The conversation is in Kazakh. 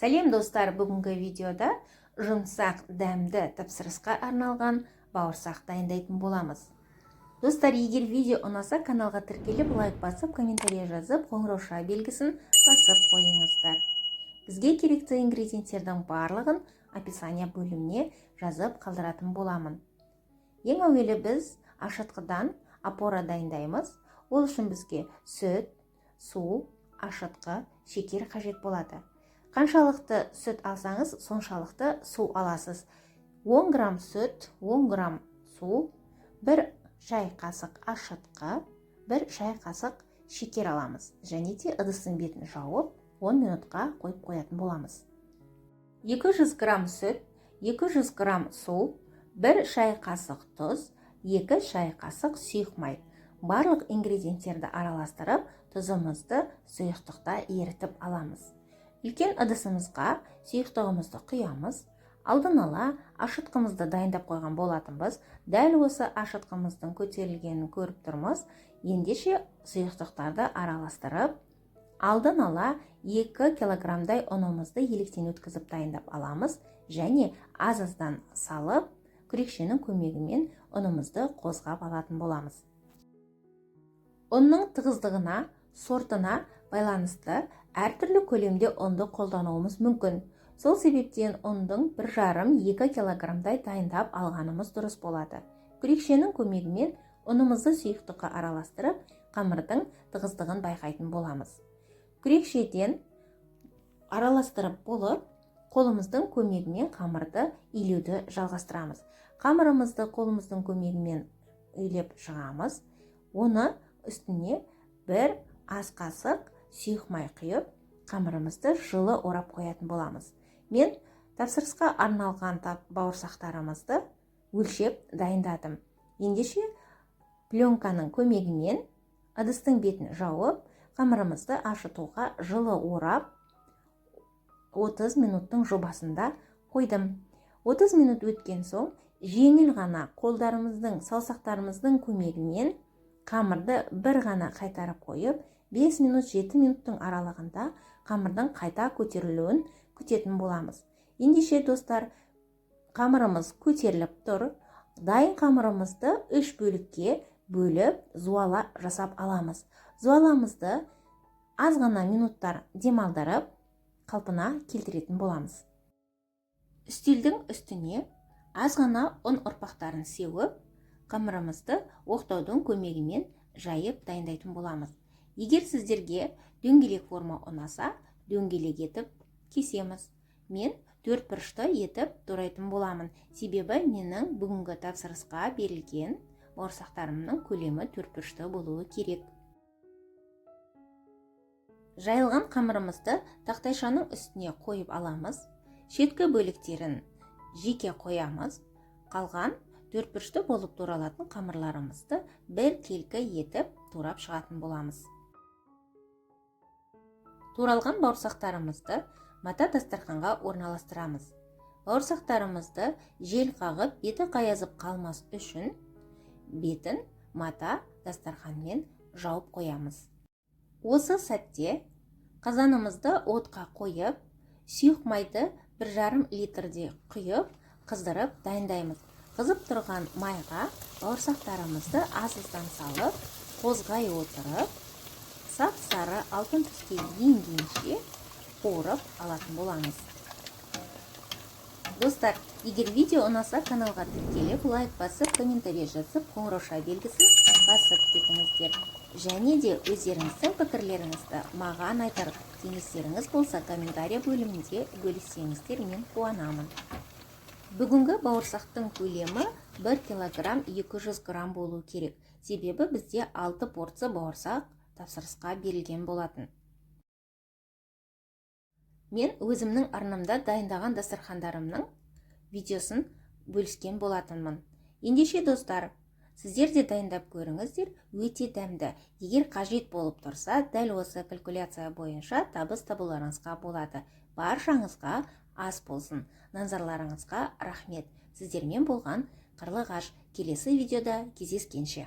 Сәлем достар, бүгінгі видеода жұмсақ дәмді тапсырысқа арналған бауырсақ дайындайтын боламыз. Достар, егер видео ұнаса, каналға тіркеліп, лайк басып, комментарий жазып, қоңырау белгісін басып қойыңыздар. Бізге керекті ингредиенттердің барлығын описание бөліміне жазып қалдыратын боламын. Ең әуелі біз ашытқыдан опора дайындаймыз. Ол үшін бізге сүт, су, ашытқы, шекер қажет болады. Қаншалықты сүт алсаңыз, соншалықты су аласыз. 10 грамм сүт, 10 грамм су, 1 шай қасық ашытқы, 1 шай қасық шекер аламыз. Және де ыдыстың бетін жауып, 10 минутқа қойып қоятын боламыз. 200 грамм сүт, 200 грамм су, 1 шай қасық тұз, 2 шай қасық сұйық май. Барлық ингредиенттерді араластырып, тұзымызды сұйықтықта ерітіп аламыз. Үлкен ыдысымызға сұйықтығымызды құямыз. Алдын ала ашытқымызды дайындап қойған болатынбыз. Дәл осы ашытқымыздың көтерілгенін көріп тұрмыз. Ендеше сұйықтықтарды араластырып, алдын ала 2 килограммдай ұнымызды електен өткізіп дайындап аламыз. Және аз-аздан салып, күрекшенің көмегімен ұнымызды қозғап алатын боламыз. Ұнның тығыздығына, сортына байланысты әртүрлі көлемде ұнды қолдануымыз мүмкін. Сол себептен ұндың 1,5-2 килограммдай дайындап алғанымыз дұрыс болады. Күрекшенің көмегімен ұнымызды сұйықтыққа араластырып, қамырдың тығыздығын байқайтын боламыз. Күрекшеден араластырып болып, қолымыздың көмегімен қамырды илеуді жалғастырамыз. Қамырымызды қолымыздың көмегімен үйлеп шығамыз. Оны үстіне 1 ас қасық сұйық май құйып, қамырымызды жылы орап қоятын боламыз. Мен тапсырысқа арналған бауырсақтарымызды өлшеп дайындадым. Ендеше пленканың көмегімен ыдыстың бетін жауып, қамырымызды ашытуға жылы орап, 30 минуттың жобасында қойдым. 30 минут өткен соң, жеңіл ғана қолдарымыздың, саусақтарымыздың көмегімен қамырды бір ғана қайтарып қойып, 5 минут 7 минуттың аралығында қамырдың қайта көтерілуін күтетін боламыз. Ендеше достар, қамырымыз көтеріліп тұр. Дайын қамырымызды 3 бөлікке бөліп, зуала жасап аламыз. Зуаламызды аз ғана минуттар демалдырып, қалпына келтіретін боламыз. Үстелдің үстіне аз ғана ұн ұрпақтарын сеуіп, қамырымызды оқтаудың көмегімен жайып дайындайтын боламыз. Егер сіздерге дөңгелек форма ұнаса, дөңгелек етіп кесеміз. Мен 4 бұрышты етіп турайтын боламын. Себебі менің бүгінгі тапсырысқа берілген бауырсақтарымның көлемі 4 бұрышты болуы керек. Жайылған қамырымызды тақтайшаның үстіне қойып аламыз. Шеткі бөліктерін жеке қоямыз. Қалған 4 бұрышты болып туралатын қамырларымызды бір келкі етіп турап шығатын боламыз. Туралған бауырсақтарымызды мата дастарханға орналастырамыз. Бауырсақтарымызды жел қағып, беті қаязып қалмас үшін бетін мата дастарханмен жауып қоямыз. Осы сәтте қазанымызды отқа қойып, сұйық майды 1,5 литрде құйып, қыздырып дайындаймыз. Қызып тұрған майға бауырсақтарымызды аз-аздан салып, қозғай отырып, сап-сары алтын түске енгенше қуырып алатын боламыз. Достар, егер видео ұнаса, каналға тіркеліп, лайк басып, комментарий жазып, қоңырау белгісін басып кетіңіздер. Және де өздеріңіздің пікірлеріңізді маған айтар кеңестеріңіз болса, комментарий бөлімінде бөліссеңіздер, мен қуанамын. Бүгінгі бауырсақтың көлемі 1 килограмм 200 грамм болу керек. Себебі бізде 6 порция бауырсақ тапсырысқа берілген болатын. Мен өзімнің арнамда дайындаған дастархандарымның видеосын бөліскен болатынмын. Ендеше достар, сіздер де дайындап көріңіздер, өте дәмді. Егер қажет болып тұрса, дәл осы калькуляция бойынша табыс табуларыңызға болады. Баршаңызға ас болсын. Назарларыңызға рахмет. Сіздермен болған Қарлығаш. Келесі видеода кездескенше.